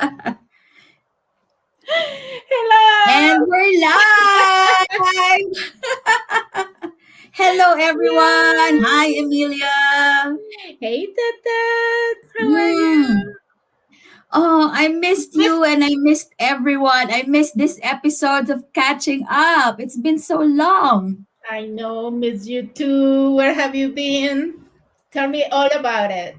And Hello! we're live! Hello, everyone! Hi, Emilia! Hey, Tata! How are Hmm. you? Oh, I missed Miss- you and I missed everyone. I missed this episode of Catching Up. It's been so long. I know, miss you too. Where have you been? Tell me all about it.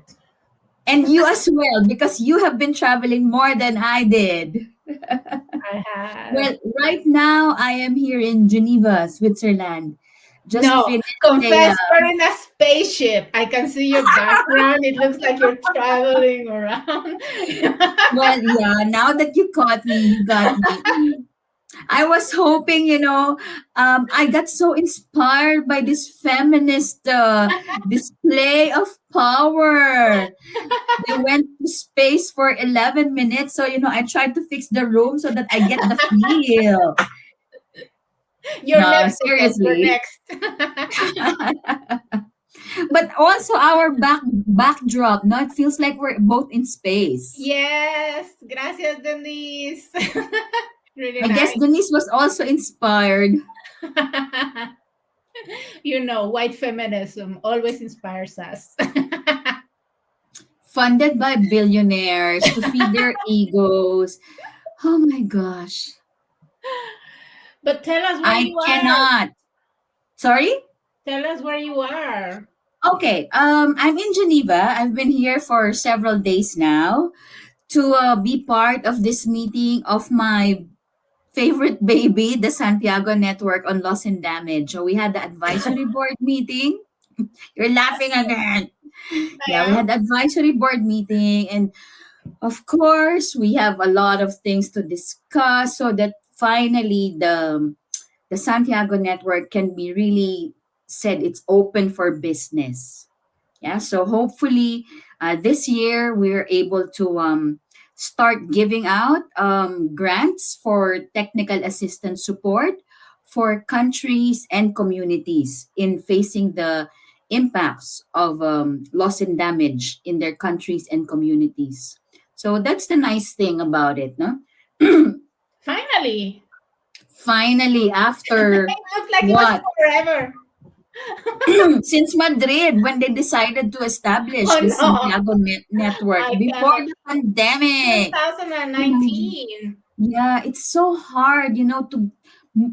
And you as well, because you have been traveling more than I did. I have. Well, right now I am here in Geneva, Switzerland. Just No, finished a confess you're in a spaceship. I can see your background. It looks like you're traveling around. well, yeah, now that you caught me, you got me. I was hoping, I got so inspired by this feminist display of power. They went to space for 11 minutes. So, I tried to fix the room so that I get the feel. You're No, next, okay? You're seriously. next. But also our backdrop, no, it feels like we're both in space. Yes, gracias, Denise. Really I guess nice. Denise was also inspired. White feminism always inspires us. Funded by billionaires to feed their egos. Oh my gosh. But tell us where I you are. cannot. Sorry? Tell us where you are. Okay. I'm in Geneva. I've been here for several days now to be part of this meeting of my favorite baby, the Santiago Network on Loss and Damage. So we had the advisory board meeting. You're laughing again. Yeah, we I had the advisory board meeting, and of course, we have a lot of things to discuss so that finally the Santiago network can be really said it's open for business. Yeah, so hopefully this year we're able to start giving out grants for technical assistance support for countries and communities in facing the impacts of loss and damage in their countries and communities. So that's the nice thing about it, no? finally. Finally, after It looked like it was what? forever. Since Madrid, when they decided to establish Oh the no, Santiago Network I before cannot. the pandemic. Imagine. 2019. Yeah, it's so hard, to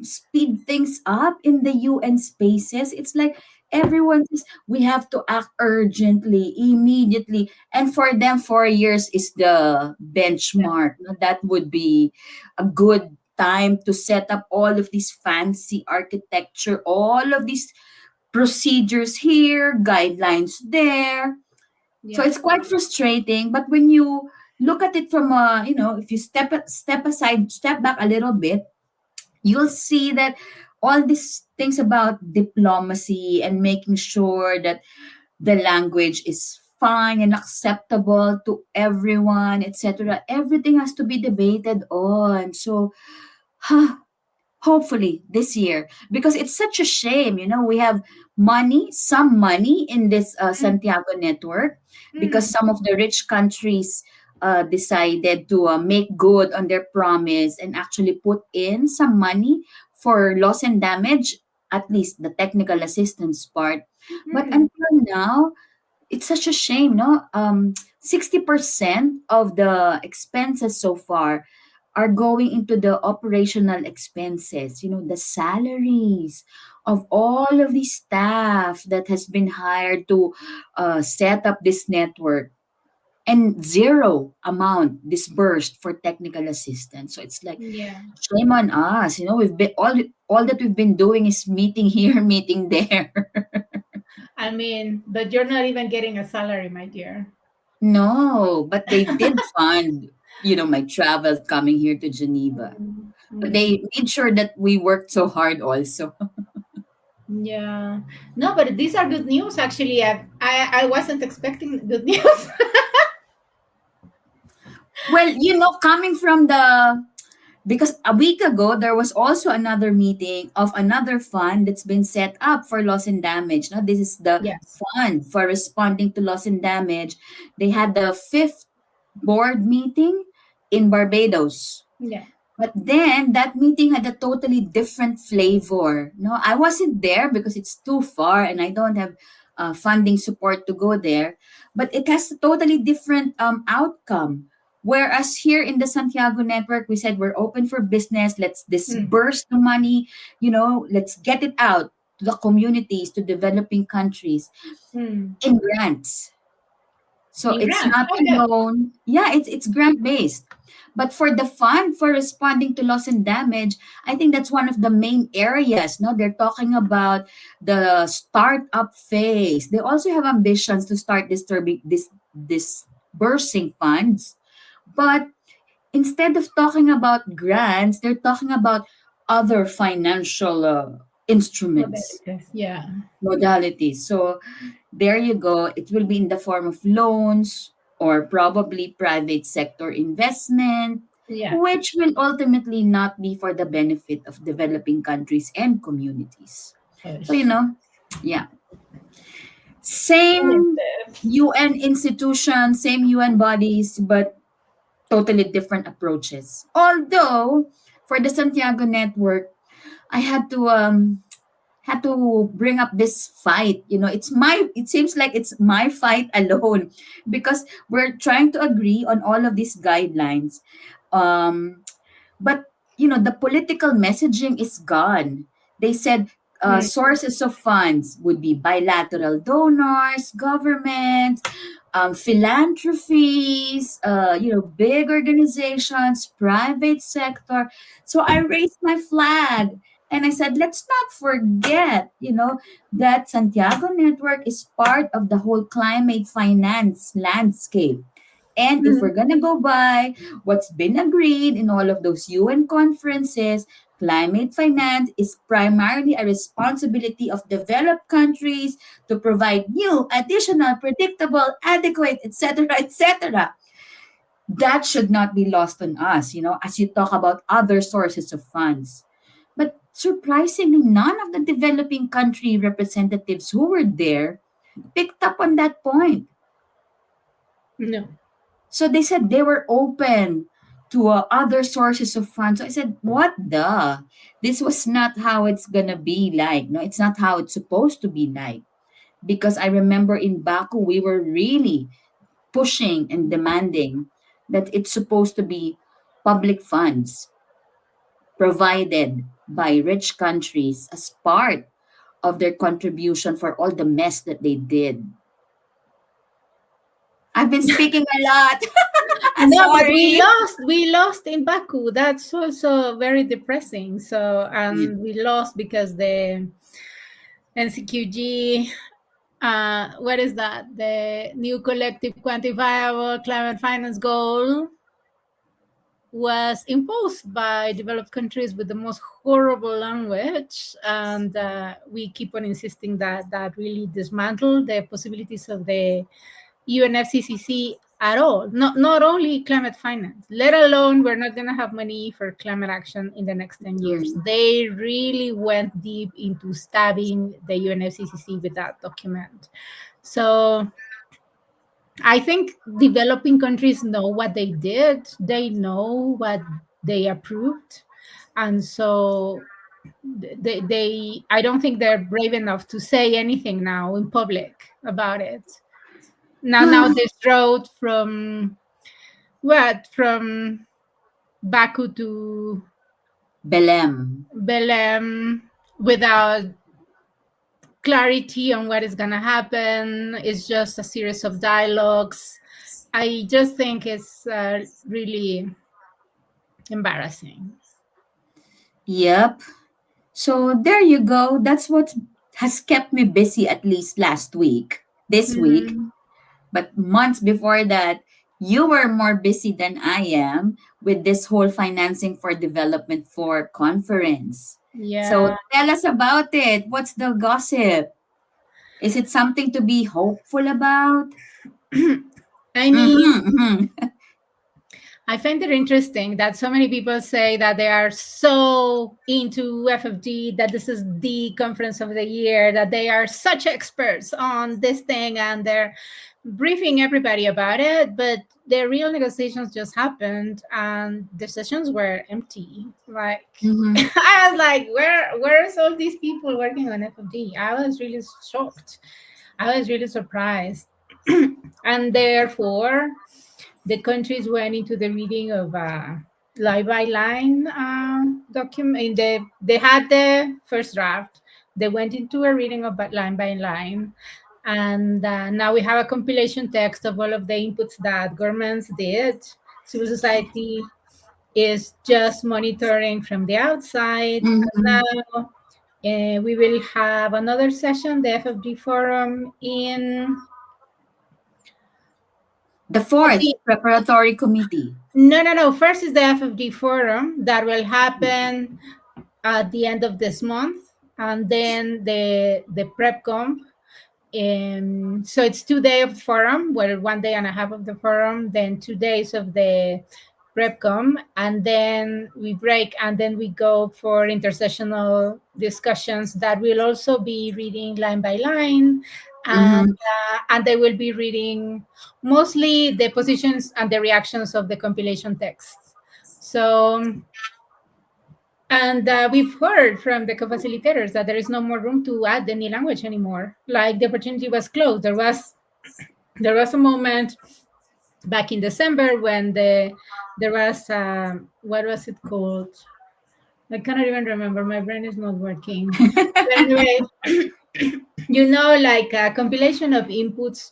speed things up in the UN spaces. It's like everyone says we have to act urgently, immediately. And for them, 4 years is the benchmark. No? That would be a good time to set up all of this fancy architecture, all of these procedures here, guidelines there. So Yeah. it's quite frustrating. But when you look at it from if you step aside, step back a little bit, you'll see that all these things about diplomacy and making sure that the language is fine and acceptable to everyone, etc. Everything has to be debated on. So hopefully this year, because it's such a shame, we have some money in this Mm, Santiago network, because mm. some of the rich countries decided to make good on their promise and actually put in some money for loss and damage, at least the technical assistance part. But Mm. until now, it's such a shame, no? 60% of the expenses so far are going into the operational expenses, the salaries of all of the staff that has been hired to set up this network, and zero amount disbursed for technical assistance. So it's like, Yeah. shame on us. We've been all that we've been doing is meeting here, meeting there. I mean, but you're not even getting a salary, my dear. No, but they did fund, my travel coming here to Geneva. Mm, But mm. they made sure that we worked so hard also. Yeah. No, but these are good news. Actually, I wasn't expecting good news. Well, coming from because a week ago there was also another meeting of another fund that's been set up for loss and damage. Now, this is the Yes. fund for responding to loss and damage. They had the fifth board meeting in Barbados. Yeah. But then that meeting had a totally different flavor. No, I wasn't there because it's too far and I don't have funding support to go there. But it has a totally different outcome. Whereas here in the Santiago network, we said we're open for business. Let's Mm. disburse the money. Let's get it out to the communities, to developing countries Mm. in grants. So In it's grants. not Oh, a good. loan. Yeah, it's grant based. But for the fund for responding to loss and damage, I think that's one of the main areas. No, they're talking about the startup phase. They also have ambitions to start disturbing this disbursing funds. But instead of talking about grants, they're talking about other financial instruments, Modalities. Yeah. modalities. So there you go. It will be in the form of loans or probably private sector investment, Yeah. which will ultimately not be for the benefit of developing countries and communities. So, Gosh. yeah, same UN institutions, same UN bodies, but totally different approaches. Although, for the Santiago Network, I had to bring up this fight. It seems like it's my fight alone because we're trying to agree on all of these guidelines. um but the political messaging is gone. They said Mm. sources of funds would be bilateral donors, governments, philanthropies, big organizations, private sector. So I raised my flag and I said, let's not forget, that Santiago Network is part of the whole climate finance landscape. And if Mm. we're going to go by what's been agreed in all of those UN conferences, climate finance is primarily a responsibility of developed countries to provide new, additional, predictable, adequate, etc., etc. That should not be lost on us, as you talk about other sources of funds. But surprisingly, none of the developing country representatives who were there picked up on that point. No. So they said they were open to other sources of funds. So I said, what the? This was not how it's going to be like. No, it's not how it's supposed to be like. Because I remember in Baku, we were really pushing and demanding that it's supposed to be public funds provided by rich countries as part of their contribution for all the mess that they did. I've been speaking a lot. No, but we Sorry. lost. We lost in Baku. That's also very depressing. So, Yeah. and we lost because the NCQG, what is that? The new collective quantifiable climate finance goal was imposed by developed countries with the most horrible language, and we keep on insisting that that really dismantle the possibilities of the UNFCCC at all. Not only climate finance, let alone we're not going to have money for climate action in the next 10 years. Mm. They really went deep into stabbing the UNFCCC with that document. So I think developing countries know what they did, they know what they approved. And so they I don't think they're brave enough to say anything now in public about it. Now this road from what from Baku to Belem. Belém without clarity on what is going to happen. It's just a series of dialogues. I just think it's really embarrassing. Yep. So there you go. That's what has kept me busy at least last week, this week. Mm, But months before that, you were more busy than I am with this whole financing for development for conference. yeah. So tell us about it. What's the gossip? Is it something to be hopeful about? I mean, Mm-hmm, mm-hmm. I find it interesting that so many people say that they are so into FFD, that this is the conference of the year, that they are such experts on this thing, and they're briefing everybody about it. But the real negotiations just happened, and the sessions were empty. Like, Mm-hmm. I was like, where's all these people working on FFD? I was really shocked. I was really surprised. And therefore, the countries went into the reading of line by line document. They had the first draft. They went into a reading of line by line, and now we have a compilation text of all of the inputs that governments did. Civil society is just monitoring from the outside. Mm-hmm. And now we will have another session, the FFD forum in The at fourth the preparatory committee. no. First is the FFD forum that will happen at the end of this month, and then the prepcom. So it's 2 days of forum, well, 1 day and a half of the forum, then 2 days of the prepcom, and then we break, and then we go for intersessional discussions that will also be reading line by line, Mm-hmm. and they will be reading mostly the positions and the reactions of the compilation texts. So, and we've heard from the co-facilitators that there is no more room to add any language anymore. Like, the opportunity was closed. There was a moment back in December when there was what was it called? I cannot even remember. My brain is not working. But anyway, like a compilation of inputs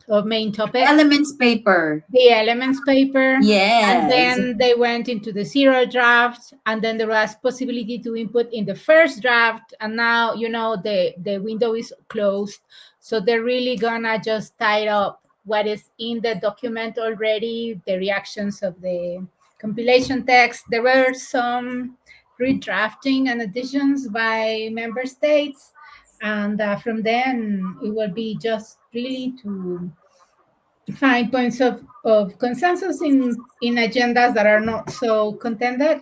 of main topics, Elements paper. the elements paper, and Yes. then they went into the zero draft, and then there was possibility to input in the first draft, and now the window is closed, so they're really gonna just tie up what is in the document already, the reactions of the compilation text. There were some redrafting and additions by member states, and from then it will be just really to find points of consensus in agendas that are not so contended,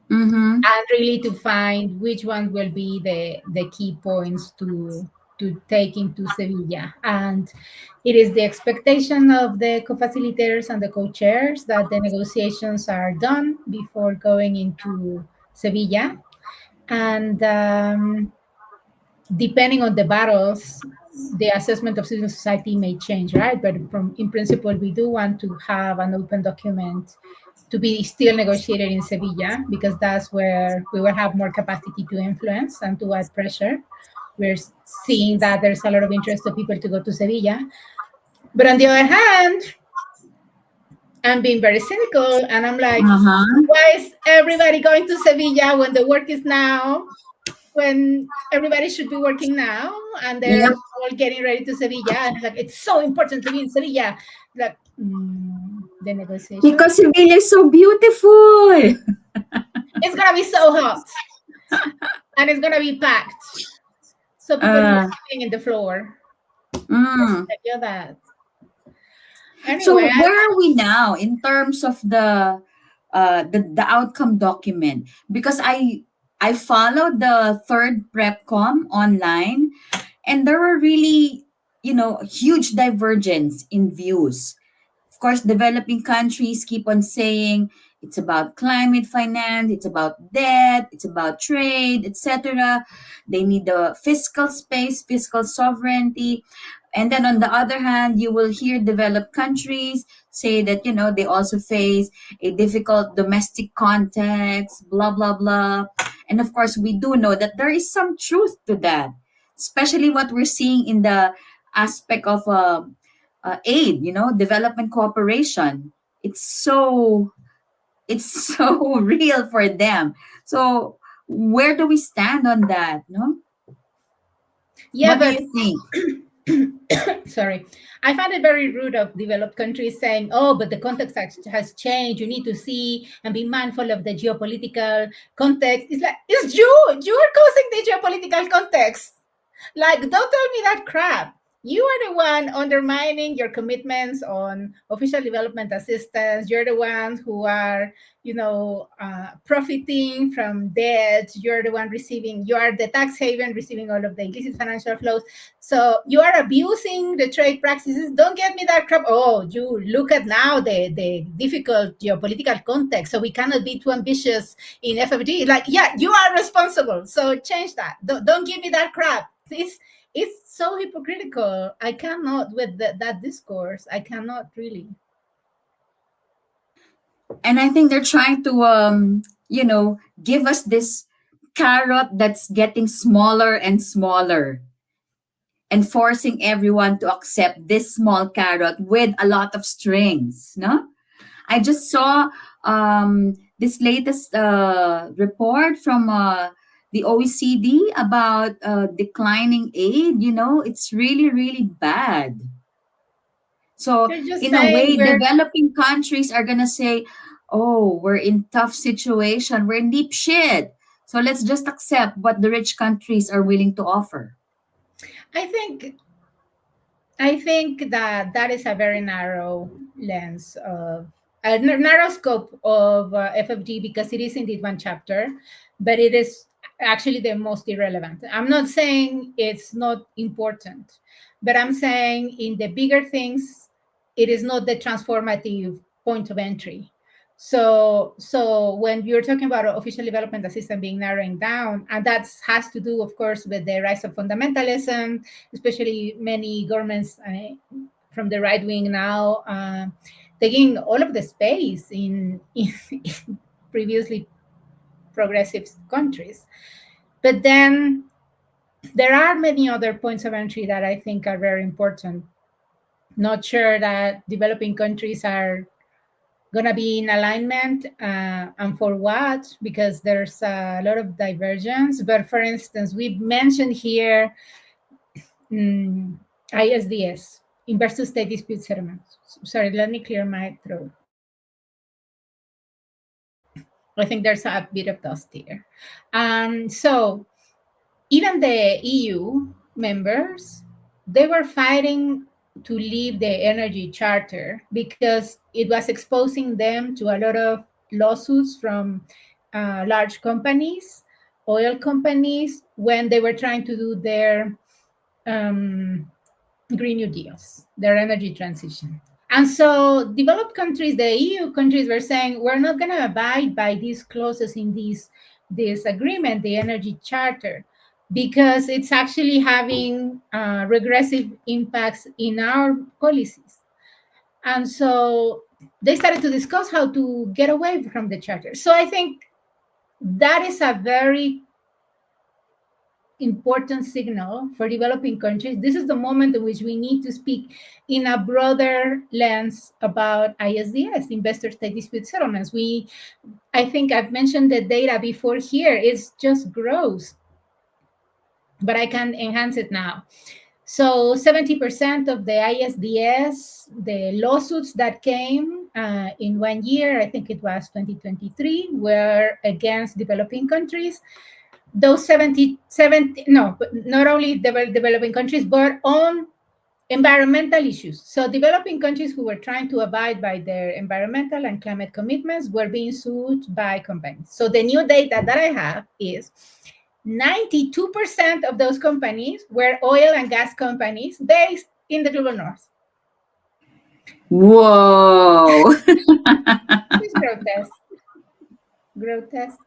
Mm-hmm. and really to find which ones will be the key points to take into Sevilla. And it is the expectation of the co-facilitators and the co-chairs that the negotiations are done before going into Sevilla. And depending on the battles, the assessment of civil society may change, right? But from in principle, we do want to have an open document to be still negotiated in Sevilla, because that's where we will have more capacity to influence and to add pressure. We're seeing that there's a lot of interest of people to go to Sevilla. But on the other hand, I'm being very cynical, and I'm like, Uh-huh. why is everybody going to Sevilla when the work is now, when everybody should be working now, and they're Yep. all getting ready to Sevilla, and like, it's so important to be in Sevilla. Like, the negotiation, Because Sevilla is so beautiful. it's gonna be so hot, and it's gonna be packed, so people will be Uh, sleeping in the floor. mm. I feel that. So Anyway, where are we now in terms of the outcome document? Because I followed the third prepcom online, and there were really, huge divergence in views. Of course, developing countries keep on saying it's about climate finance, it's about debt, it's about trade, etc. They need the fiscal space, fiscal sovereignty. And then on the other hand, you will hear developed countries say that, they also face a difficult domestic context, blah, blah, blah. And of course, we do know that there is some truth to that, especially what we're seeing in the aspect of aid, development cooperation. It's so real for them. So where do we stand on that? No, yeah, what do but you think? sorry, I find it very rude of developed countries saying, oh, but the context has changed, you need to see and be mindful of the geopolitical context. It's like, it's you're causing the geopolitical context. Like, don't tell me that crap. you are the one undermining your commitments on official development assistance. You're the ones who are, profiting from debt. You're the one receiving, you are the tax haven receiving all of the illicit financial flows. So you are abusing the trade practices. Don't get me that crap. Oh, you look at now the difficult geopolitical context. So we cannot be too ambitious in FFD. Like, yeah, you are responsible. So change that. Don't give me that crap. It's so hypocritical. I cannot with that discourse. I cannot really. And I think they're trying to give us this carrot that's getting smaller and smaller, and forcing everyone to accept this small carrot with a lot of strings, no? I just saw this latest report from the OECD about declining aid. It's really, really bad. So, They're just in a saying way, we're. developing countries are going to say, oh, we're in tough situation. We're in deep shit. So let's just accept what the rich countries are willing to offer. I think I think that that is a very narrow lens of a narrow scope of FFG, because it is indeed one chapter, but it is actually the most irrelevant. I'm not saying it's not important, but I'm saying in the bigger things, it is not the transformative point of entry. So when you're talking about official development assistance being narrowing down, and that has to do, of course, with the rise of fundamentalism, especially many governments from the right wing now taking all of the space in previously progressive countries. But then there are many other points of entry that I think are very important. Not sure that developing countries are going to be in alignment, and for what, because there's a lot of divergence. But for instance, we mentioned here mm, ISDS, investor state dispute settlements. Sorry, let me clear my throat. I think there's a bit of dust here. So even the EU members, they were fighting to leave the energy charter because it was exposing them to a lot of lawsuits from large companies, oil companies, when they were trying to do their um, Green New Deals, their energy transition. And so developed countries, the EU countries, were saying, we're not going to abide by these clauses in this agreement, the energy charter, because it's actually having regressive impacts in our policies. And so they started to discuss how to get away from the charter. So I think that is a very important signal for developing countries. This is the moment in which we need to speak in a broader lens about ISDS, investor state dispute settlements. I think I've mentioned the data before here. It's just gross, but I can enhance it now. So 70% of the ISDS, the lawsuits that came in 1 year, I think it was 2023, were against developing countries. Those 70, no, but not only developing countries, but on environmental issues. So developing countries who were trying to abide by their environmental and climate commitments were being sued by companies. So the new data that I have is 92% of those companies were oil and gas companies based in the global north. Whoa. It's grotesque. Grotesque.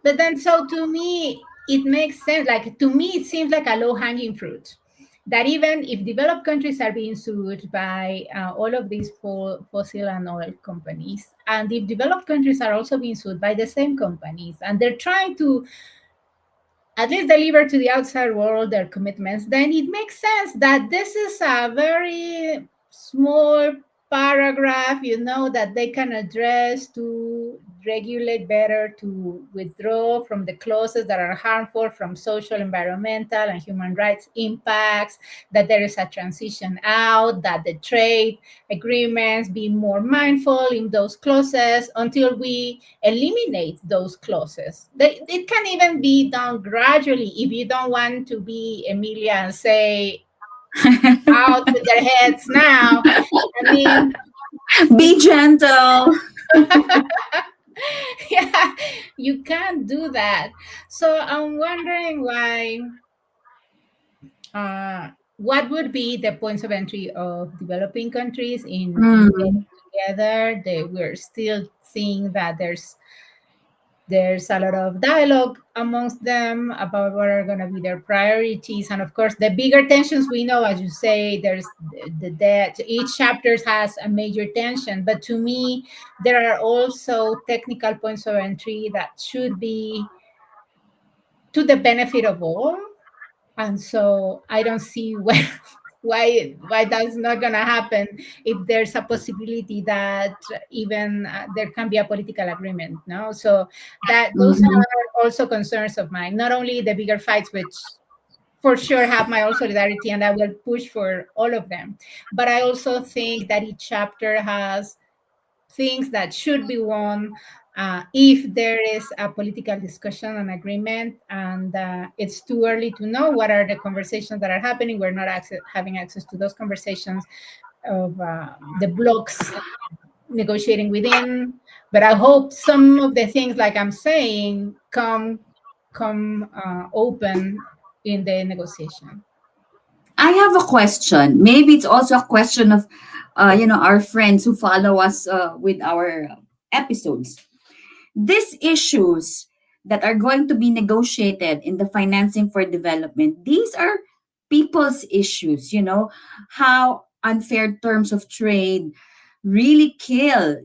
But then, so to me, it makes sense. Like, to me, it seems like a low hanging fruit. That even if developed countries are being sued by all of these fossil and oil companies, and if developed countries are also being sued by the same companies, and they're trying to at least deliver to the outside world their commitments, then it makes sense that this is a very small paragraph, that they can address to regulate better, to withdraw from the clauses that are harmful from social, environmental, and human rights impacts, that there is a transition out, that the trade agreements be more mindful in those clauses until we eliminate those clauses. It can even be done gradually if you don't want to be Emilia and say, out with their heads now. I mean, Be gentle. yeah, you can't do that. So I'm wondering why, what would be the points of entry of developing countries in Mm, getting together? We're still seeing that there's a lot of dialogue amongst them about what are going to be their priorities, and of course the bigger tensions we know, as you say, there's the debt. Each chapter has a major tension, but to me there are also technical points of entry that should be to the benefit of all. And so I don't see where why that's not going to happen if there's a possibility that even there can be a political agreement. No, so that those mhm. are also concerns of mine, not only the bigger fights, which for sure have my own solidarity and I will push for all of them, but I also think that each chapter has things that should be won if there is a political discussion and agreement, and it's too early to know what are the conversations that are happening. We're not having access to those conversations of the blocks negotiating within, but I hope some of the things, like I'm saying, come open in the negotiation. I have a question. Maybe it's also a question of, our friends who follow us with our episodes. These issues that are going to be negotiated in the financing for development, these are people's issues, how unfair terms of trade really kill,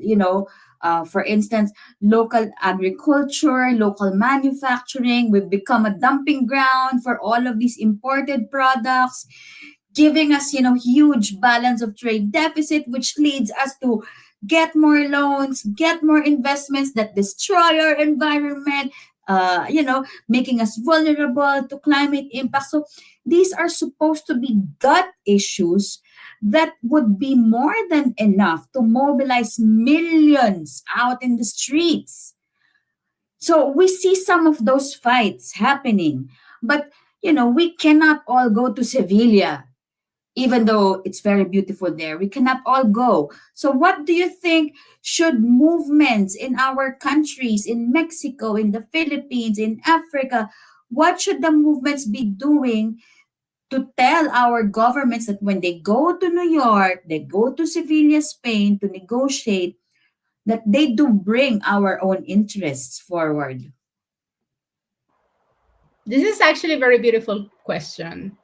for instance, local agriculture, local manufacturing. We've become a dumping ground for all of these imported products, giving us, huge balance of trade deficit, which leads us to get more loans, get more investments that destroy our environment, making us vulnerable to climate impact. So these are supposed to be gut issues that would be more than enough to mobilize millions out in the streets. So we see some of those fights happening, but we cannot all go to Sevilla, even though it's very beautiful there. We cannot all go. So, what do you think should movements in our countries, in Mexico, in the Philippines, in Africa, what should the movements be doing to tell our governments that when they go to New York, they go to Sevilla, Spain to negotiate, that they do bring our own interests forward? This is actually a very beautiful question.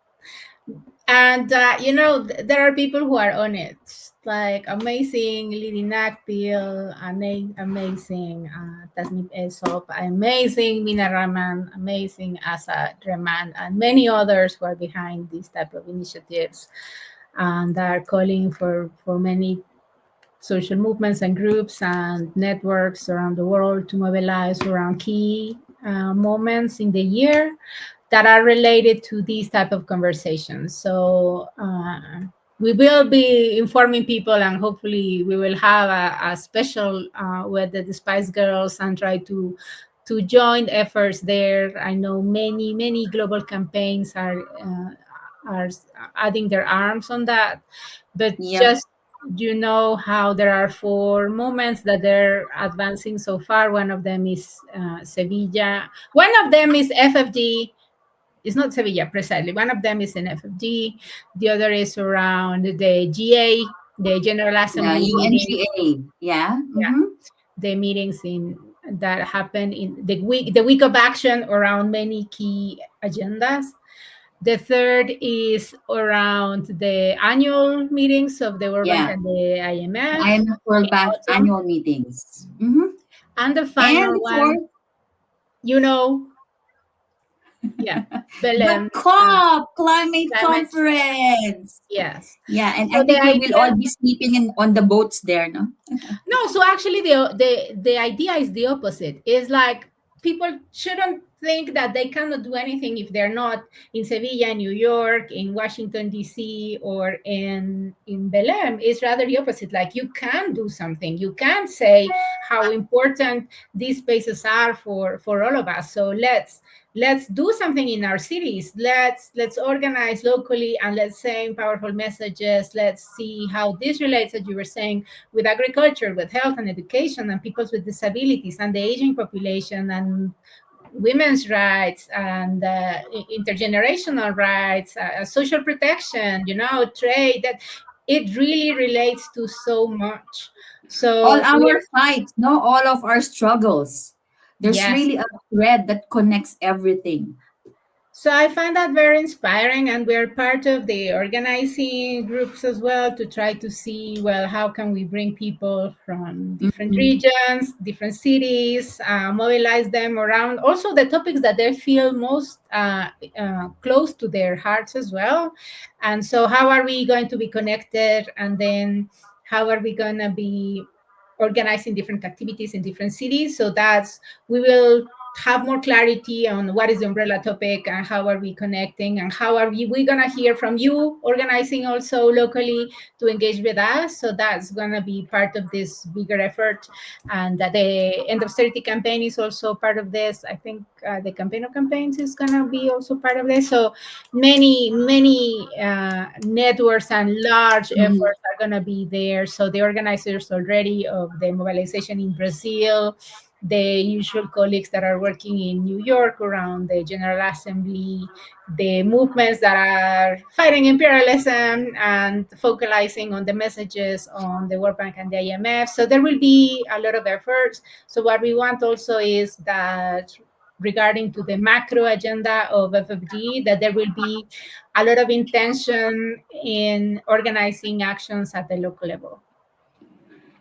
And there are people who are on it, like amazing Lily Nakpil, amazing Tasnim Aesop, amazing Mina Raman, amazing Asa Reman, and many others who are behind these type of initiatives and are calling for many social movements and groups and networks around the world to mobilize around key moments in the year that are related to these type of conversations. So we will be informing people, and hopefully we will have a special with the Spice Girls and try to join efforts there. I know many global campaigns are adding their arms on that, but Yep. just how there are four movements that they're advancing so far. One of them is Sevilla. One of them is FFD. It's not Sevilla precisely. One of them is in FFD. The other is around the GA, the General Yeah, Assembly meetings. UNGA. Yeah. Yeah, Mm-hmm. the meetings in that happen in the week of action around many key agendas. The third is around the annual meetings of the World Bank Yeah. and the IMF IMF World in Bank autumn. annual meetings. Mm-hmm. And the And final the one, fourth, you know, yeah, the Belém COP climate climate. conference. Yes. Yeah, and So I the think we will idea, all be sleeping on the boats there, no? no, so actually the idea is the opposite. It's like people shouldn't think that they cannot do anything if they're not in Sevilla, New York, in Washington DC, or in Belém. It's rather the opposite. Like, you can do something. You can say how important these spaces are for all of us. So let's do something in our cities. Let's organize locally and let's send powerful messages. Let's see how this relates, as you were saying, with agriculture, with health and education, and people with disabilities, and the aging population, and women's rights, and intergenerational rights, social protection, trade. That it really relates to so much. All So our we're fights, no, all of our struggles. There's yes. really a thread that connects everything. So I find that very inspiring, and we're part of the organizing groups as well to try to see, well, how can we bring people from different Mhm. regions, different cities, mobilize them around also the topics that they feel most close to their hearts as well. And so, how are we going to be connected? And then, how are we going to be organizing different activities in different cities? So that's we will have more clarity on what is the umbrella topic and how are we connecting and how are we going to hear from you organizing also locally to engage with us. So that's going to be part of this bigger effort, and that the end of austerity campaign is also part of this. I think the campaign of campaigns is going to be also part of this. So many networks and large Mhm. efforts are going to be there. So the organizers already of the mobilization in Brazil, the usual colleagues that are working in New York around the General Assembly, the movements that are fighting imperialism and focalizing on the messages on the World Bank and the IMF. So there will be a lot of efforts. So what we want also is that regarding to the macro agenda of FFG, that there will be a lot of intention in organizing actions at the local level.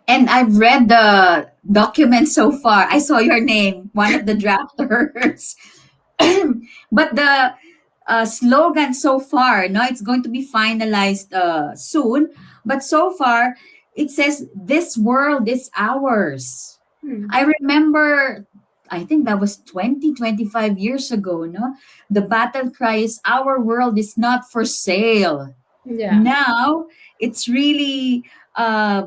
And I've read the document so far. I saw your name, one of the drafters. But the slogan so far, no, it's going to be finalized soon. But so far, it says, "This world is ours." Hmm. I remember, I think that was 20, 25 years ago, no? The battle cry is, "Our world is not for sale." Yeah. Now, it's really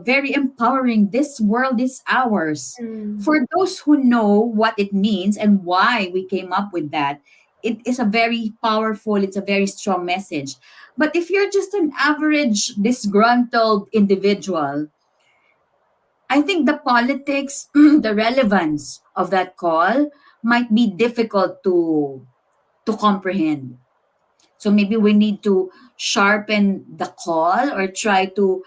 very empowering. This world is ours. Hmm. For those who know what it means and why we came up with that, it is a very powerful, it's a very strong message. But if you're just an average disgruntled individual, I think the politics, the relevance of that call might be difficult to comprehend. So maybe we need to sharpen the call or try to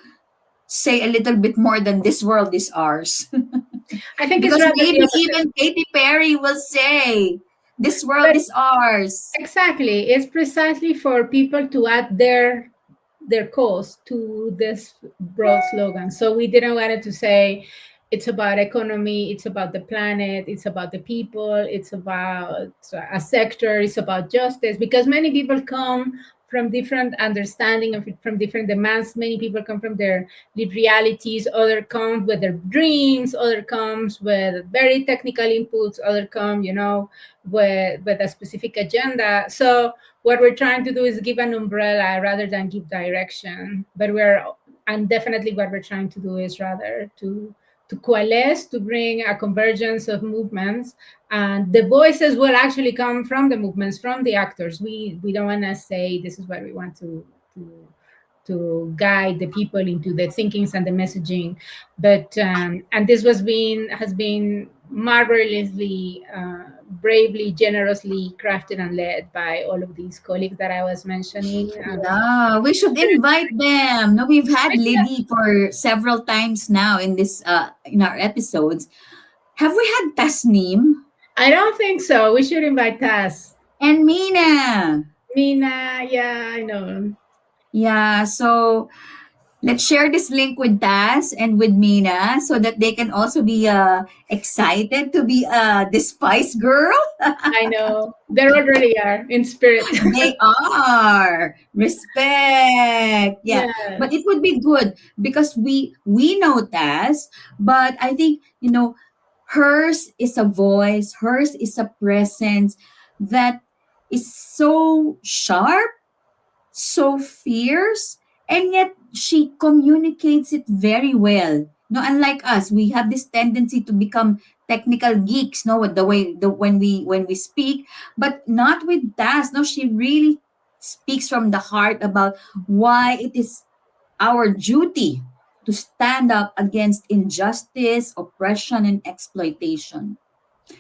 say a little bit more than "this world is ours." I think it's Because rather the maybe opposite. even Katy Perry will say, "This world But is ours." exactly, it's precisely for people to add their cause to this broad slogan. So we didn't want it to say it's about economy, it's about the planet, it's about the people, it's about a sector, it's about justice, because many people come from different understanding of it, from different demands. Many people come from their lived realities, other come with their dreams, other comes with very technical inputs, other come, with a specific agenda. So what we're trying to do is give an umbrella rather than give direction. And definitely what we're trying to do is rather to coalesce, to bring a convergence of movements, and the voices will actually come from the movements, from the actors. We don't want to say this is what we want to guide the people into the thinkings and the messaging, but and this has been marvelously, bravely, generously crafted and led by all of these colleagues that I was mentioning. Yeah, we should invite them. No, we've had Liddy for several times now in this in our episodes. Have we had Tasneem I don't think so. We should invite Taz. and Mina? Mina, yeah, I know. Yeah, so let's share this link with Das and with Mina so that they can also be excited to be the Spice Girl. I know. They already are in spirit. They are respect. Yeah, but Yes. it would be good because we know Das, but I think hers is a voice, hers is a presence that is so sharp, so fierce, and yet she communicates it very well. No, unlike us, we have this tendency to become technical geeks, no, with the way the when we speak, but not with Das. No, she really speaks from the heart about why it is our duty to stand up against injustice, oppression, and exploitation.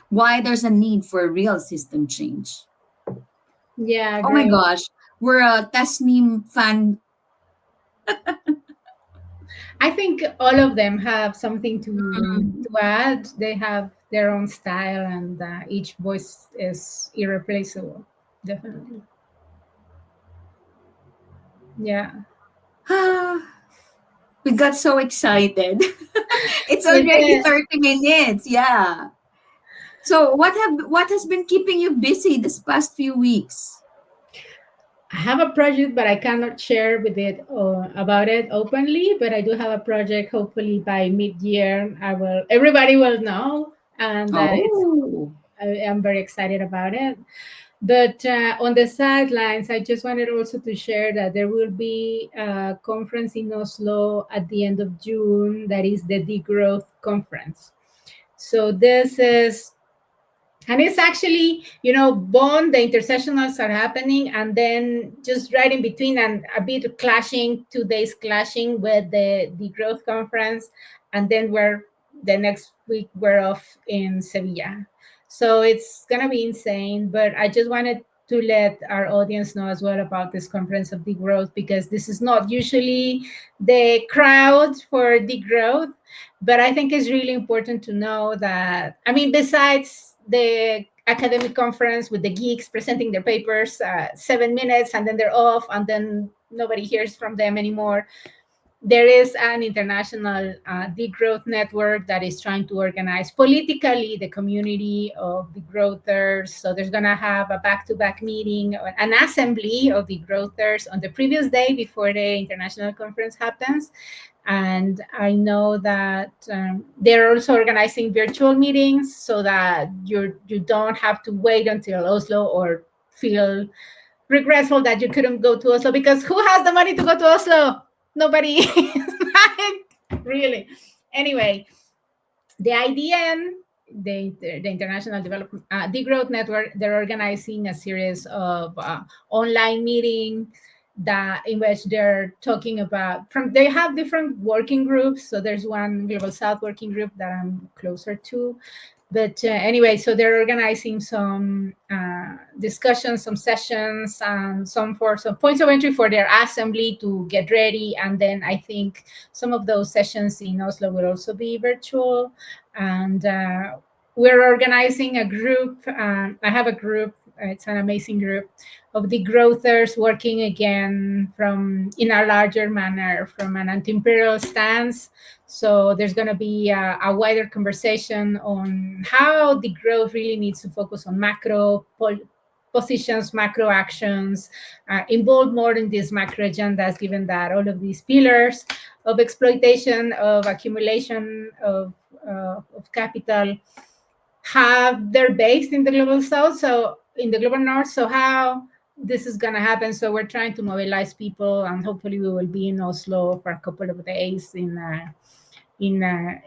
Why there's a need for a real system change. Yeah, Oh my great. gosh, we're a Tasneem fan. I think all of them have something to add. They have their own style, and each voice is irreplaceable. Definitely. Yeah. We got so excited. It's We already did. 30 minutes. Yeah. So what has been keeping you busy this past few weeks? I have a project, but I cannot share with it about it openly. But I do have a project. Hopefully by mid-year, I will. Everybody will know, and it's. Oh. I am very excited about it. But on the sidelines, I just wanted also to share that there will be a conference in Oslo at the end of June. That is the Degrowth Conference. So this is, and it's actually, Bond, the intersectionals are happening, and then just right in between, and a bit clashing, 2 days clashing with the growth conference, and then we're the next week we're off in Sevilla. So it's gonna be insane. But I just wanted to let our audience know as well about this conference of degrowth, because this is not usually the crowd for degrowth. But I think it's really important to know that, I mean, besides the academic conference with the geeks presenting their papers 7 minutes and then they're off and then nobody hears from them anymore, there is an international degrowth network that is trying to organize politically the community of degrowthers. So there's going to have a back-to-back meeting, an assembly of degrowthers on the previous day before the international conference happens. And I know that they're also organizing virtual meetings so that you don't have to wait until Oslo or feel regretful that you couldn't go to Oslo, because who has the money to go to Oslo? Nobody. Like, really. Anyway, the IDN, the International Development Degrowth Network, they're organizing a series of online meeting that in which they're talking about, from they have different working groups. So there's one Global South working group that I'm closer to. But anyway, so they're organizing some discussions, some sessions, and some points of entry for their assembly to get ready. And then I think some of those sessions in Oslo will also be virtual. And we're organizing a group. I have a group. It's an amazing group of the growthers working again from in a larger manner from an anti-imperial stance. So there's going to be a wider conversation on how the growth really needs to focus on positions, macro actions, involved more in these macro agendas, given that all of these pillars of exploitation, of accumulation of capital have their base in the global south, so in the global north. So how this is going to happen? So we're trying to mobilize people, and hopefully we will be in Oslo for a couple of days in a, in a,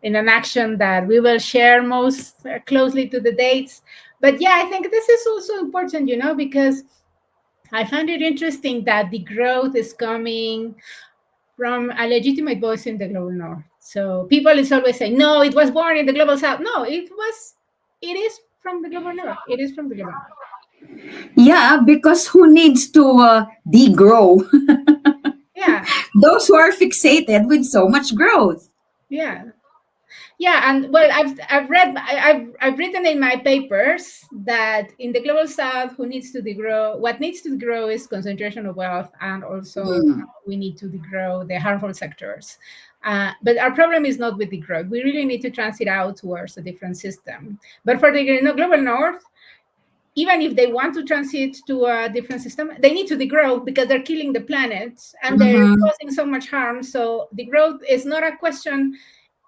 in an action that we will share most closely to the dates. But yeah, I think this is also important, because I find it interesting that the growth is coming from a legitimate voice in the global north. So people is always saying, no, it was born in the global south. No, it is from the global north. It is from the global north. Yeah, because who needs to degrow? Yeah, Those who are fixated with so much growth. yeah. Yeah, and well, I've written in my papers that in the global south, who needs to degrow? What needs to grow is concentration of wealth, and also Mm. we need to degrow the harmful sectors. But our problem is not with the growth. We really need to transit out towards a different system. But for the global north, even if they want to transit to a different system, they need to degrow because they're killing the planet and they're Mhm. causing so much harm. So the growth is not a question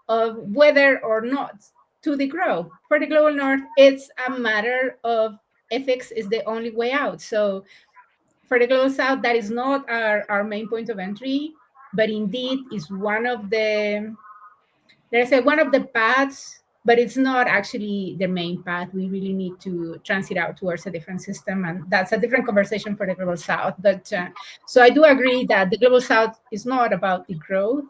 of whether or not to degrow. For the global north, it's a matter of ethics is the only way out. So for the global south, that is not our main point of entry. but indeed is one of the, there's a one of the paths, but it's not actually the main path. We really need to transit out towards a different system, and that's a different conversation for the global south. But so I do agree that the global south is not about the growth,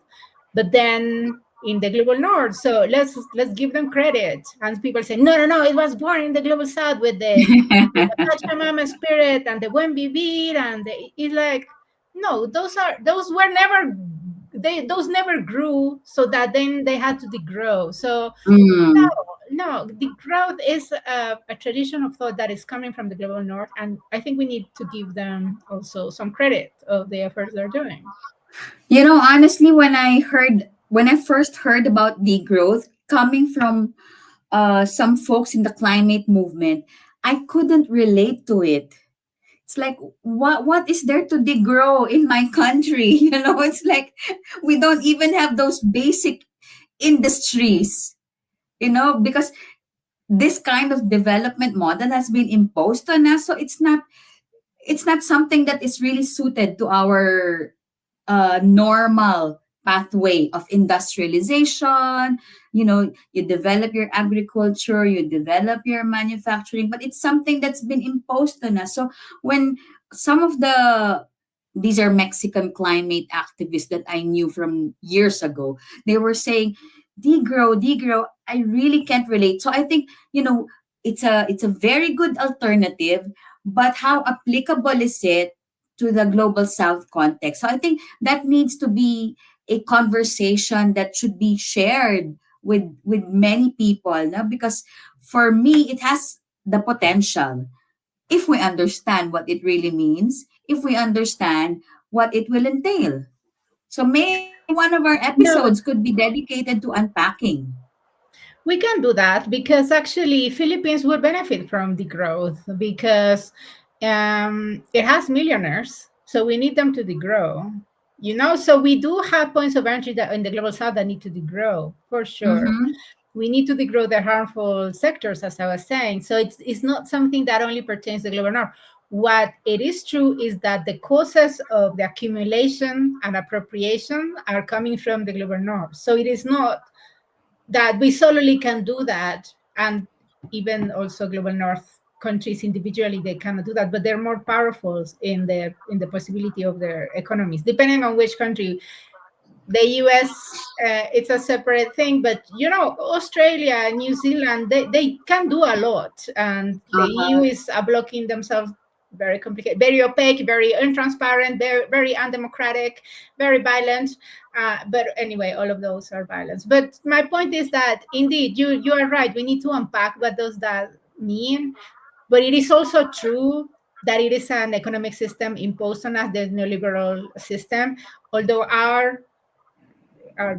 but then in the global north, so let's give them credit. And people say, no, no, no, it was born in the global south with the Pachamama spirit and the Wemby and it's like, no, those were never, those never grew, so that then they had to degrow. So Mm. no, the growth is a tradition of thought that is coming from the global north, and I think we need to give them also some credit of the efforts they're doing. Honestly, when I first heard about degrowth coming from some folks in the climate movement, I couldn't relate to it. It's like, what is there to degrow in my country? It's like we don't even have those basic industries. Because this kind of development model has been imposed on us, so it's not something that is really suited to our normal pathway of industrialization. You develop your agriculture, you develop your manufacturing, but it's something that's been imposed on us. So when some of these are Mexican climate activists that I knew from years ago, they were saying degrow, degrow. I really can't relate. So I think, it's a very good alternative, but how applicable is it to the global south context? So I think that needs to be a conversation that should be shared with many people, no? Because for me it has the potential, if we understand what it really means, if we understand what it will entail. So maybe one of our No, episodes could be dedicated to unpacking. we can do that because actually Philippines would benefit from the growth because it has millionaires, so we need them to degrow. So we do have points of entry that in the global south that need to degrow for sure. Mm-hmm. We need to degrow the harmful sectors, as I was saying. So it's not something that only pertains to the global north. What it is true is that the causes of the accumulation and appropriation are coming from the global north. So it is not that we solely can do that, and even also global north countries individually they cannot do that, but they're more powerful in the possibility of their economies depending on which country. The US, it's a separate thing, but Australia, New Zealand, they can do a lot, and the EU Uh-huh. is blocking themselves. Very complicated, very opaque, very untransparent, very, very undemocratic, very violent. But anyway, all of those are violence. But my point is that indeed, you are right. We need to unpack what does that mean. But it is also true that it is an economic system imposed on us, the neoliberal system, although our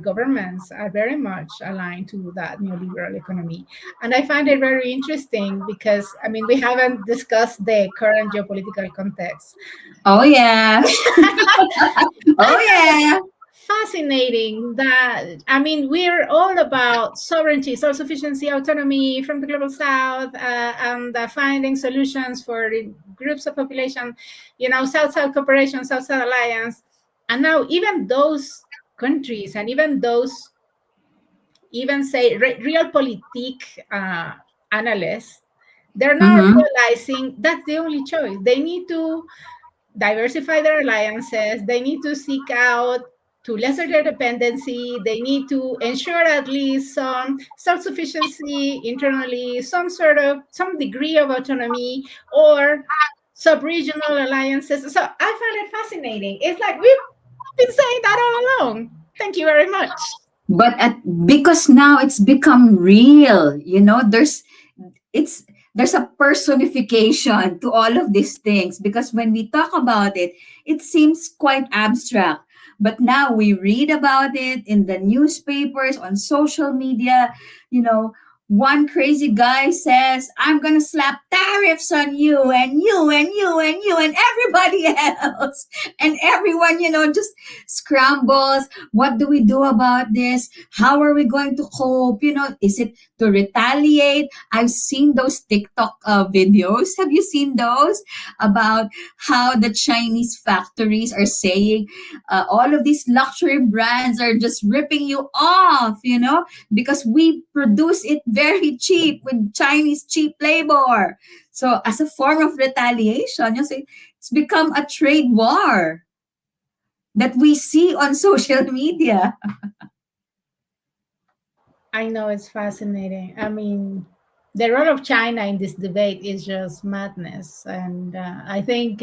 governments are very much aligned to that neoliberal economy. And I find it very interesting because, I mean, we haven't discussed the current geopolitical context. Oh yeah. I Oh find it yeah. fascinating that, I mean, we're all about sovereignty, self sufficiency, autonomy from the global south, and finding solutions for groups of population, South South cooperation, South South alliance. And now, even those countries and even those even say realpolitik analysts, they're not Mm-hmm. realizing that's the only choice. They need to diversify their alliances. They need to seek out to lesser their dependency. They need to ensure at least some self-sufficiency internally, some degree of autonomy, or sub-regional alliances. So I find it fascinating. It's like we've been saying that all along. Thank you very much. Because now it's become real, it's there's a personification to all of these things, because when we talk about it, it seems quite abstract, but now we read about it in the newspapers, on social media, you know one crazy guy says, I'm going to slap tariffs on you and you and you and you and everybody else. And everyone, just scrambles. What do we do about this? How are we going to cope? Is it to retaliate? I've seen those TikTok videos. Have you seen those about how the Chinese factories are saying all of these luxury brands are just ripping you off, because we produce it very cheap with Chinese cheap labor. So as a form of retaliation, it's become a trade war that we see on social media. I know it's fascinating. I mean, the role of China in this debate is just madness. And I think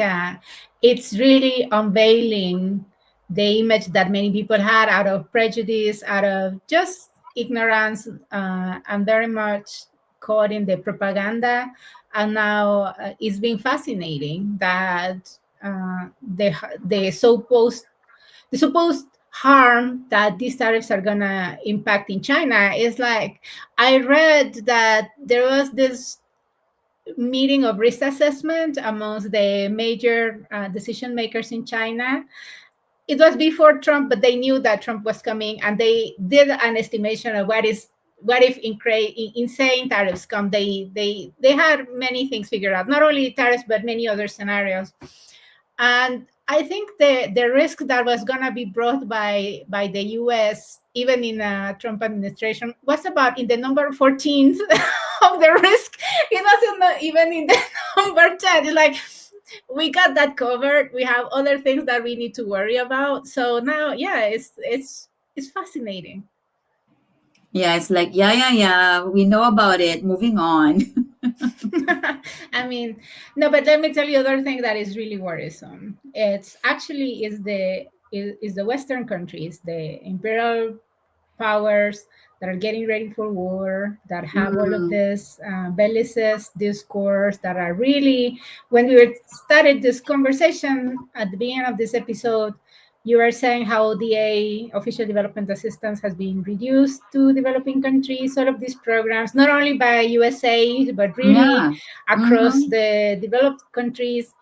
it's really unveiling the image that many people had out of prejudice, out of just ignorance, and very much caught in the propaganda. And now it's been fascinating that the supposed harm that these tariffs are gonna impact in China is like, I read that there was this meeting of risk assessment amongst the major decision makers in China. It was before Trump, but they knew that Trump was coming, and they did an estimation of what if insane tariffs come. They had many things figured out, not only tariffs but many other scenarios. And I think the risk that was going to be brought by the US, even in a Trump administration, was about in the number 14th of the risk. It wasn't even in the number 10. It's like, we got that covered. We have other things that we need to worry about. So now, yeah, it's fascinating. Yeah, it's like, yeah, yeah, yeah. We know about it. Moving on. I mean, no, but let me tell you other thing that is really worrisome. It's actually is the Western countries, the imperial powers that are getting ready for war, that have all of Mm, this bellicist discourse, that are really, when we were started this conversation at the beginning of this episode, you were saying how ODA, official development assistance, has been reduced to developing countries. All of these programs, not only by USA, but really yeah. across Mm-hmm. the developed countries.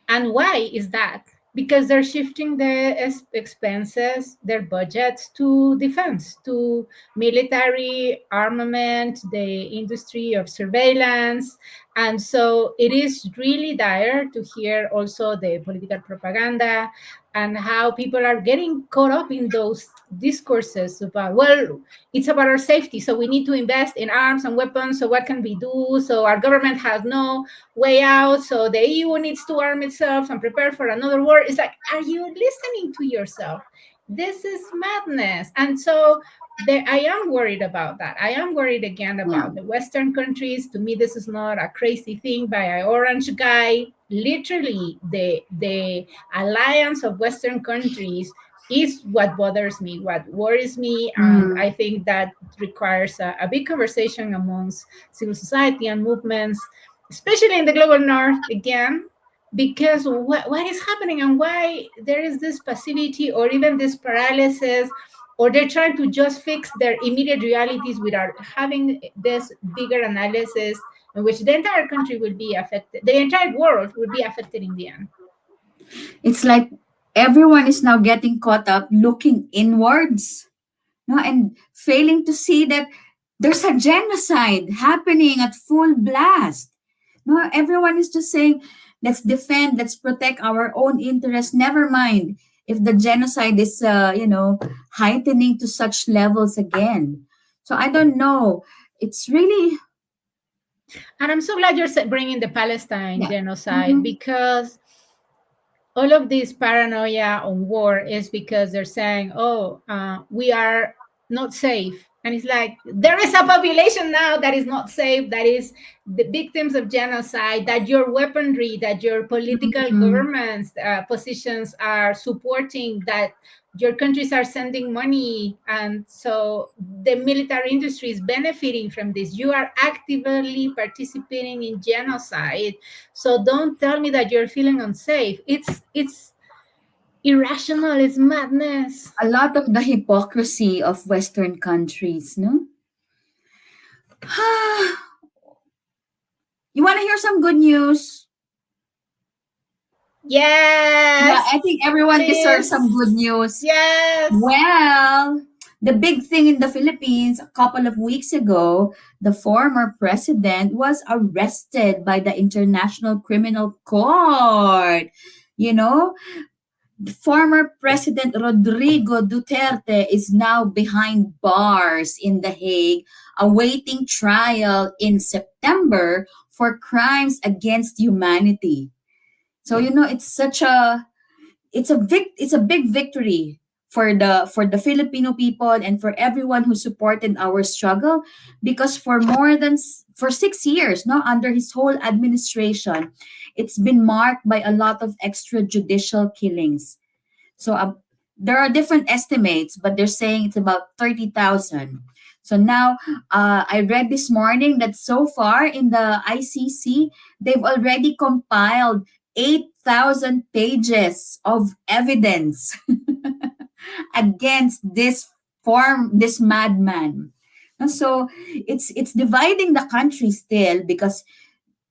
And why is that? Because they're shifting the expenses, their budgets, to defense, to military armament, the industry of surveillance. And so it is really dire to hear also the political propaganda and how people are getting caught up in those discourses about, well, it's about our safety, so we need to invest in arms and weapons, so what can we do, so our government has no way out, so the EU needs to arm itself and prepare for another war. It's like, are you listening to yourself? This is madness. And so I am worried about that. I am worried again Yeah. about the Western countries. To me, this is not a crazy thing by an orange guy. Literally, the alliance of Western countries is what bothers me, what worries me. And Mm. I think that requires a big conversation amongst civil society and movements, especially in the global north again, because what is happening and why there is this passivity or even this paralysis, or they're trying to just fix their immediate realities without having this bigger analysis in which the entire country will be affected, the entire world will be affected in the end. It's like everyone is now getting caught up looking inwards, no, and failing to see that there's a genocide happening at full blast. No, everyone is just saying, let's defend, let's protect our own interests. Never mind if the genocide is, heightening to such levels again. So I don't know. It's really, And I'm so glad you're bringing the Palestine yeah. genocide, Mm-hmm. because all of this paranoia on war is because they're saying, oh, we are not safe. And it's like, there is a population now that is not safe, that is the victims of genocide, that your weaponry, that your political Mm-hmm. governments positions are supporting, that your countries are sending money. And so the military industry is benefiting from this. You are actively participating in genocide, so don't tell me that you're feeling unsafe. It's irrational. It's madness. A lot of the hypocrisy of Western countries, no? You want to hear some good news? Yeah, Yes, I think everyone deserves some good please. news. Yes. Well, the big thing in the Philippines a couple of weeks ago, the former president was arrested by the International Criminal Court. You know, former President Rodrigo Duterte is now behind bars in The Hague, awaiting trial in September for crimes against humanity. So it's such a it's a big victory for the Filipino people and for everyone who supported our struggle, because for for 6 years, no, under his whole administration, it's been marked by a lot of extrajudicial killings. So there are different estimates, but they're saying it's about 30,000. So now, I read this morning that so far in the ICC, they've already compiled 8,000 pages of evidence against this madman. And so it's dividing the country still, because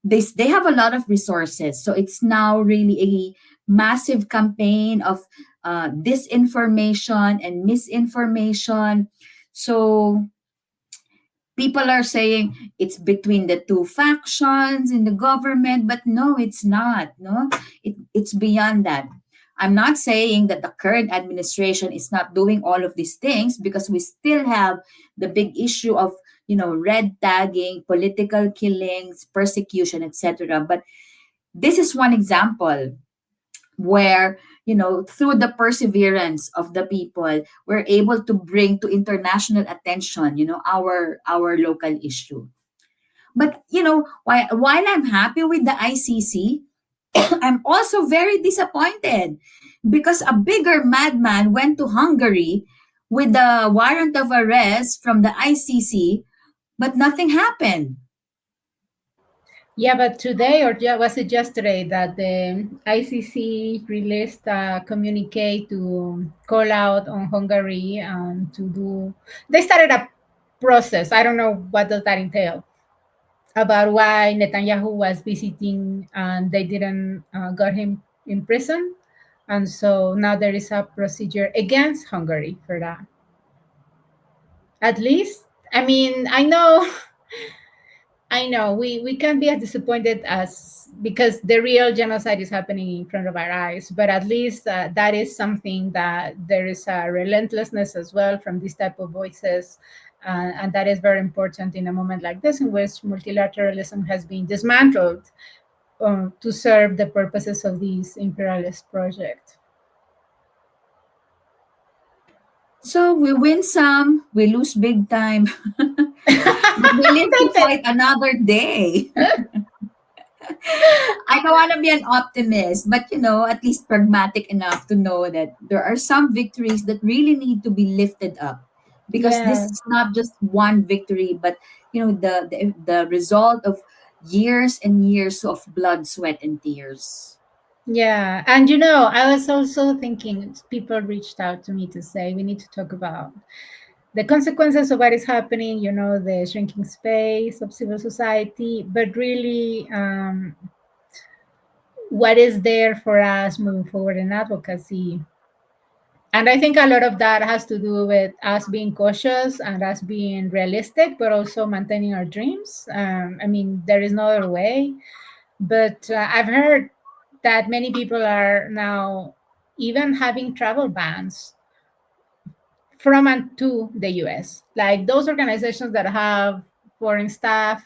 they have a lot of resources. So it's now really a massive campaign of disinformation and misinformation. So people are saying it's between the two factions in the government, but no, it's not. No, it's beyond that. I'm not saying that the current administration is not doing all of these things, because we still have the big issue of red tagging, political killings, persecution, etc. But this is one example where, through the perseverance of the people, we're able to bring to international attention, our local issue. But while I'm happy with the ICC, I'm also very disappointed, because a bigger madman went to Hungary with the warrant of arrest from the ICC, but nothing happened. Yeah, but today, or was it yesterday, that the ICC released a communique to call out on Hungary and to do. They started a process. I don't know what does that entail, about why Netanyahu was visiting and they didn't got him in prison, and so now there is a procedure against Hungary for that. At least, I mean, I know we can be as disappointed as, because the real genocide is happening in front of our eyes, but at least that is something that there is a relentlessness as well from this type of voices. And that is very important in a moment like this, in which multilateralism has been dismantled to serve the purposes of this imperialist project. So we win some, we lose big time, but we live to That's it. fight another day. I don't want to be an optimist, but at least pragmatic enough to know that there are some victories that really need to be lifted up, because this Yeah. is not just one victory, but the result of years and years of blood, sweat, and tears. Yeah, and I was also thinking, people reached out to me to say we need to talk about the consequences of what is happening, the shrinking space of civil society, but really, what is there for us moving forward in advocacy. And I think a lot of that has to do with us being cautious and us being realistic, but also maintaining our dreams. I mean, there is no other way. But I've heard that many people are now even having travel bans from and to the US. Like those organizations that have foreign staff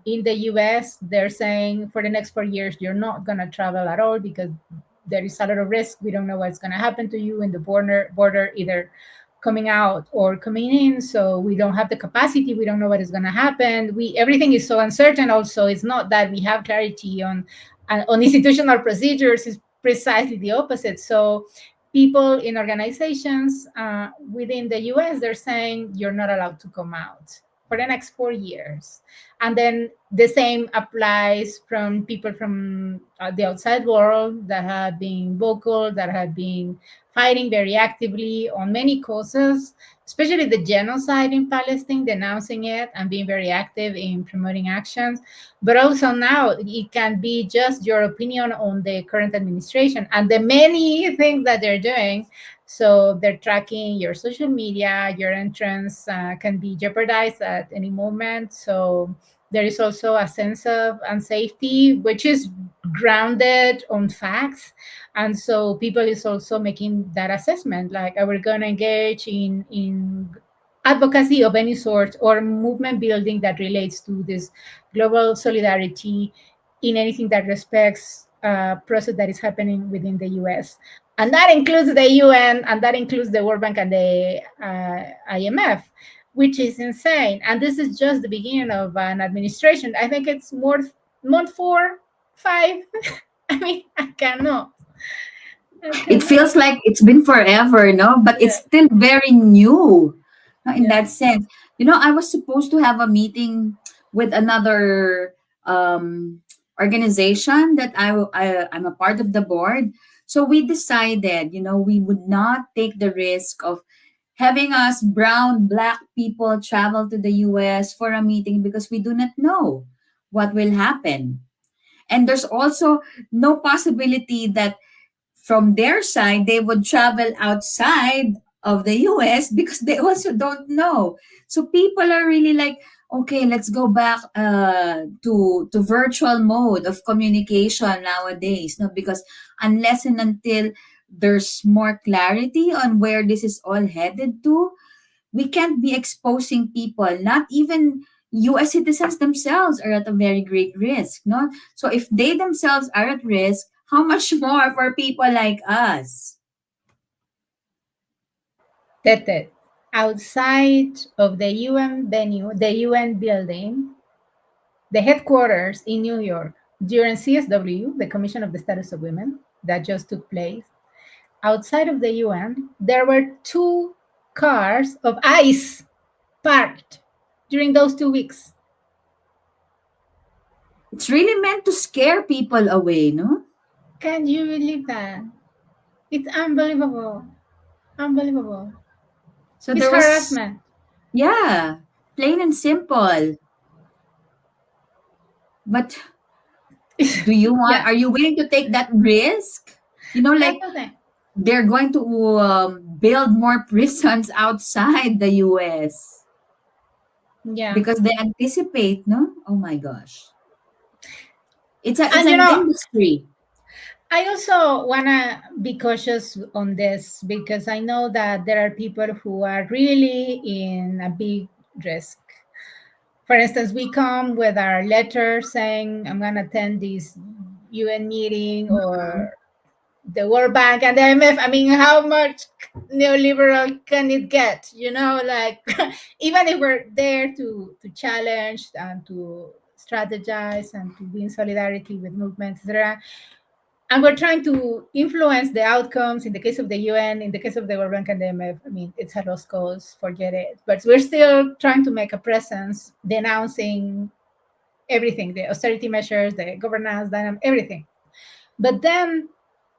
in the US, they're saying for the next 4 years, you're not going to travel at all, because there is a lot of risk. We don't know what's going to happen to you in the border, either coming out or coming in. So we don't have the capacity. We don't know what is going to happen. Everything is so uncertain. Also, it's not that we have clarity on institutional procedures. It's precisely the opposite. So people in organizations within the US, they're saying you're not allowed to come out. for the next 4 years. And then the same applies from people from the outside world that have been vocal, that have been fighting very actively on many causes, especially the genocide in Palestine, denouncing it and being very active in promoting actions. But also now it can be just your opinion on the current administration and the many things that they're doing. So they're tracking your social media, your entrance can be jeopardized at any moment. So there is also a sense of unsafety, which is grounded on facts. And so people is also making that assessment, like, are we going to engage in advocacy of any sort or movement building that relates to this global solidarity in anything that respects process that is happening within the US. And that includes the UN, and that includes the World Bank and the IMF, which is insane. And this is just the beginning of an administration. I think it's more month 4, 5. I mean, I cannot. I It cannot. feels like it's been forever, no? But it's Yeah. still very new, no, in Yeah. that sense. I was supposed to have a meeting with another organization that I'm a part of the board. So we decided, we would not take the risk of having us brown, black people travel to the US for a meeting because we do not know what will happen. And there's also no possibility that from their side, they would travel outside of the US because they also don't know. So people are really like, okay, let's go back to virtual mode of communication nowadays. No, because unless and until there's more clarity on where this is all headed to, we can't be exposing people. Not even US citizens themselves are at a very great risk, no? So if they themselves are at risk, how much more for people like us? Tete, outside of the UN venue, the UN building, the headquarters in New York during CSW, the Commission of the Status of Women, that just took place, outside of the UN, there were 2 cars of ICE parked during those 2 weeks. It's really meant to scare people away, no? Can you believe that? It's unbelievable. Unbelievable. So It's there was, harassment. yeah, plain and simple. But Yeah, are you willing to take that risk? that's Like the thing. they're going to build more prisons outside the US Yeah. because they anticipate, no? Oh my gosh. It's And an industry. I also want to be cautious on this because I know that there are people who are really in a big risk. For instance, we come with our letter saying, I'm going to attend this UN meeting or the World Bank and the IMF. I mean, how much neoliberal can it get? Like, even if we're there to challenge and to strategize and to be in solidarity with movements, etc., and we're trying to influence the outcomes in the case of the UN, in the case of the World Bank and the IMF. I mean, it's a lost cause, forget it. But we're still trying to make a presence, denouncing everything, the austerity measures, the governance, everything. But then,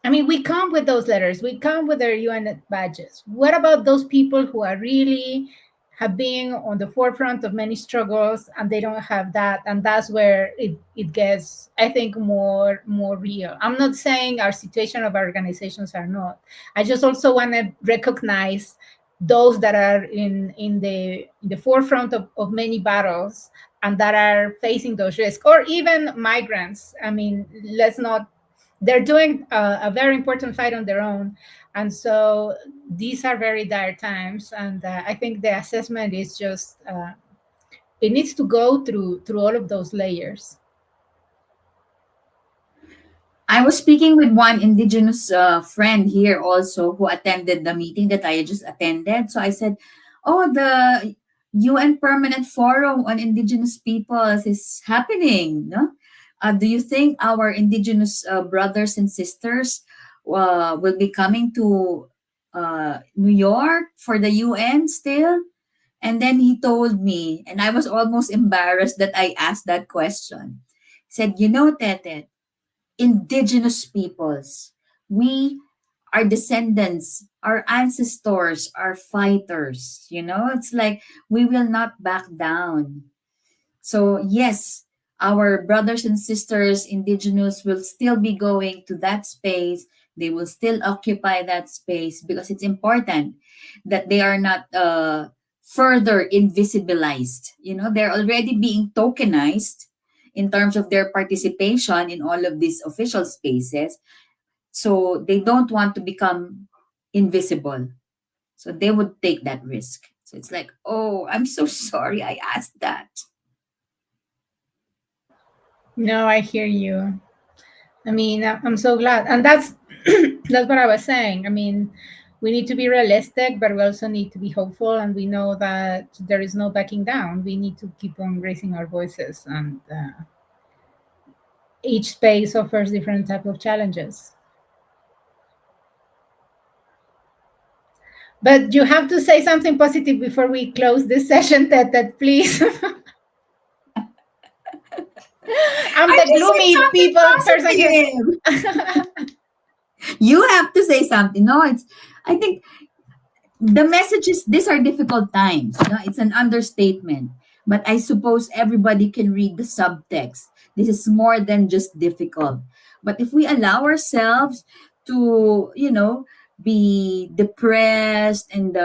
I mean, we come with those letters, we come with their UN badges. What about those people who are really have been on the forefront of many struggles and they don't have that? And that's where it gets, I think, more real. I'm not saying our situation of our organizations are not. I just also want to recognize those that are in the forefront of many battles and that are facing those risks, or even migrants. I mean, let's not, they're doing a very important fight on their own. And so these are very dire times. And I think the assessment is just, it needs to go through all of those layers. I was speaking with one indigenous friend here also who attended the meeting that I just attended. So I said, "Oh, the UN Permanent Forum on Indigenous Peoples is happening. No? Do you think our indigenous brothers and sisters will be coming to New York for the UN still?" And then he told me, and I was almost embarrassed that I asked that question. He said, "You know, Tete, indigenous peoples, we our descendants, our ancestors are fighters. It's like we will not back down. So, yes, our brothers and sisters, indigenous, will still be going to that space. They will still occupy that space because it's important that they are not further invisibilized. They're already being tokenized in terms of their participation in all of these official spaces. So, they don't want to become invisible. So, they would take that risk. So, it's like, oh, I'm so sorry I asked that. No, I hear you. I mean, I'm so glad, and that's that's what I was saying. I mean, we need to be realistic, but we also need to be hopeful, and we know that there is no backing down. We need to keep on raising our voices, and each space offers different type of challenges. But you have to say something positive before we close this session, Ted, please. I'm I the just said gloomy people person here. something positive. You have to say something. No, I think the message is these are difficult times. It's an understatement. But I suppose everybody can read the subtext. This is more than just difficult. But if we allow ourselves to, be depressed and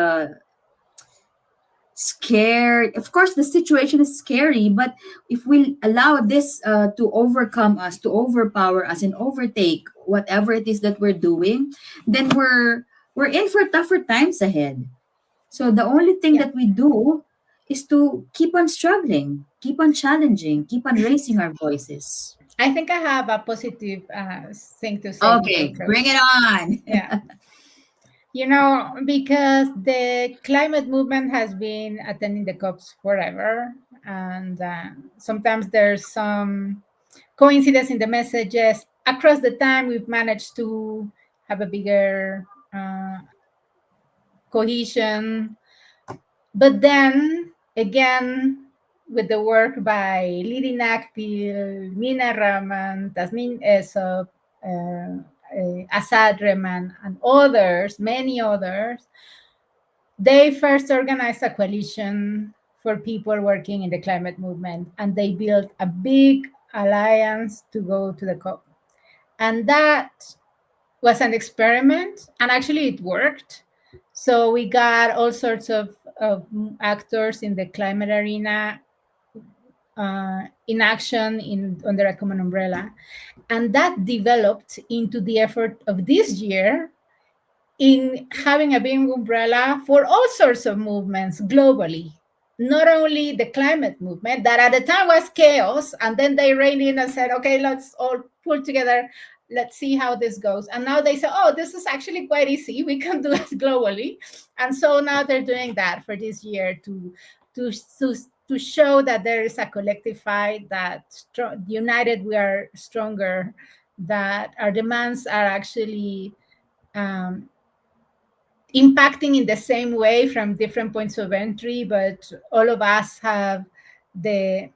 scared. Of course, the situation is scary, but if we allow this to overcome us, to overpower us, and overtake whatever it is that we're doing, then we're in for tougher times ahead. So the only thing Yeah, that we do is to keep on struggling, keep on challenging, keep on raising our voices. I think I have a positive thing to say before Okay, bring it close. on. Yeah. Because the climate movement has been attending the COPs forever, and sometimes there's some coincidence in the messages. Across the time, we've managed to have a bigger cohesion. But then again, with the work by Lili Nakpil, Mina Raman, Tasmin Esop, Asad Reman, and others, many others, they first organized a coalition for people working in the climate movement, and they built a big alliance to go to the COP. And that was an experiment, and actually it worked. So we got all sorts of actors in the climate arena in action under a common umbrella. And that developed into the effort of this year in having a big umbrella for all sorts of movements globally. Not only the climate movement, that at the time was chaos, and then they reined in and said, okay, let's all pull together, let's see how this goes. And now they say, oh, this is actually quite easy. We can do it globally. And so now they're doing that for this year to, to, to show that there is a collective fight, that united we are stronger, that our demands are actually um, impacting in the same way from different points of entry, but all of us have the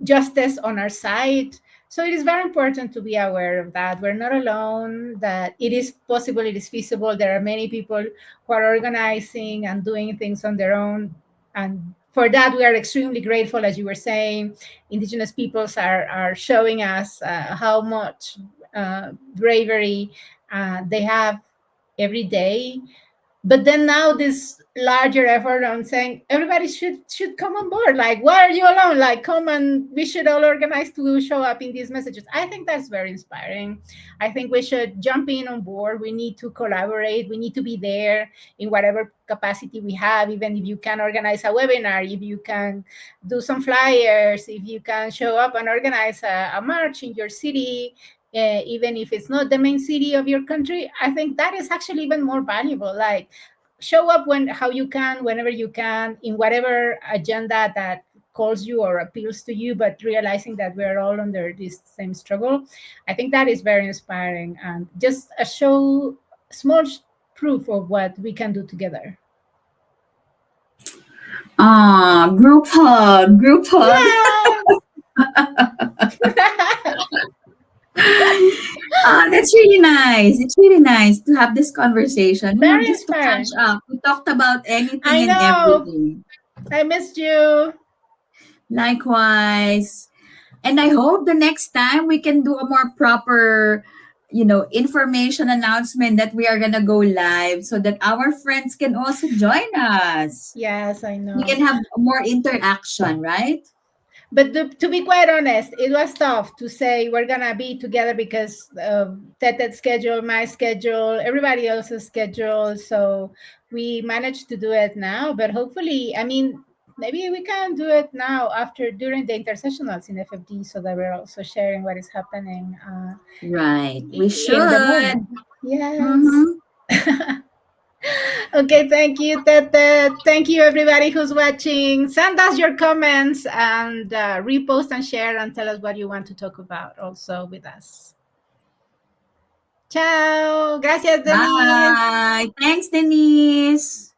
justice on our side. So it is very important to be aware of that. We're not alone, that it is possible, it is feasible. There are many people who are organizing and doing things on their own. And for that, we are extremely grateful. As you were saying, Indigenous peoples are showing us how much bravery they have every day. But then now this larger effort on saying everybody should come on board. Like, why are you alone? Like, come, and we should all organize to show up in these messages. I think that's very inspiring. I think we should jump in on board. We need to collaborate. We need to be there in whatever capacity we have. Even if you can organize a webinar, if you can do some flyers, if you can show up and organize a march in your city, even if it's not the main city of your country, I think that is actually even more valuable. Like, show up how you can, whenever you can, in whatever agenda that calls you or appeals to you, but realizing that we're all under this same struggle. I think that is very inspiring, and just a small proof of what we can do together. Ah, group hug, group hug. Yes. Ah, that's really nice. It's really nice to have this conversation, Very just to catch inspiring. up. We talked about I anything and know. everything. I missed you. Likewise. And I hope the next time we can do a more proper, information announcement that we are going to go live so that our friends can also join us. Yes, I We know. can have more interaction, right? But to be quite honest, it was tough to say we're gonna be together because of Tete's schedule, my schedule, everybody else's schedule. So we managed to do it now. But hopefully, I mean, maybe we can do it now after during the intersessionals in FFD, so that we're also sharing what is happening Right. We in the should. moment. Yes. Mm-hmm. Okay, thank you, Tete. Thank you, everybody who's watching. Send us your comments and repost and share and tell us what you want to talk about also with us. Ciao. Gracias, Denise. Bye. Thanks, Denise.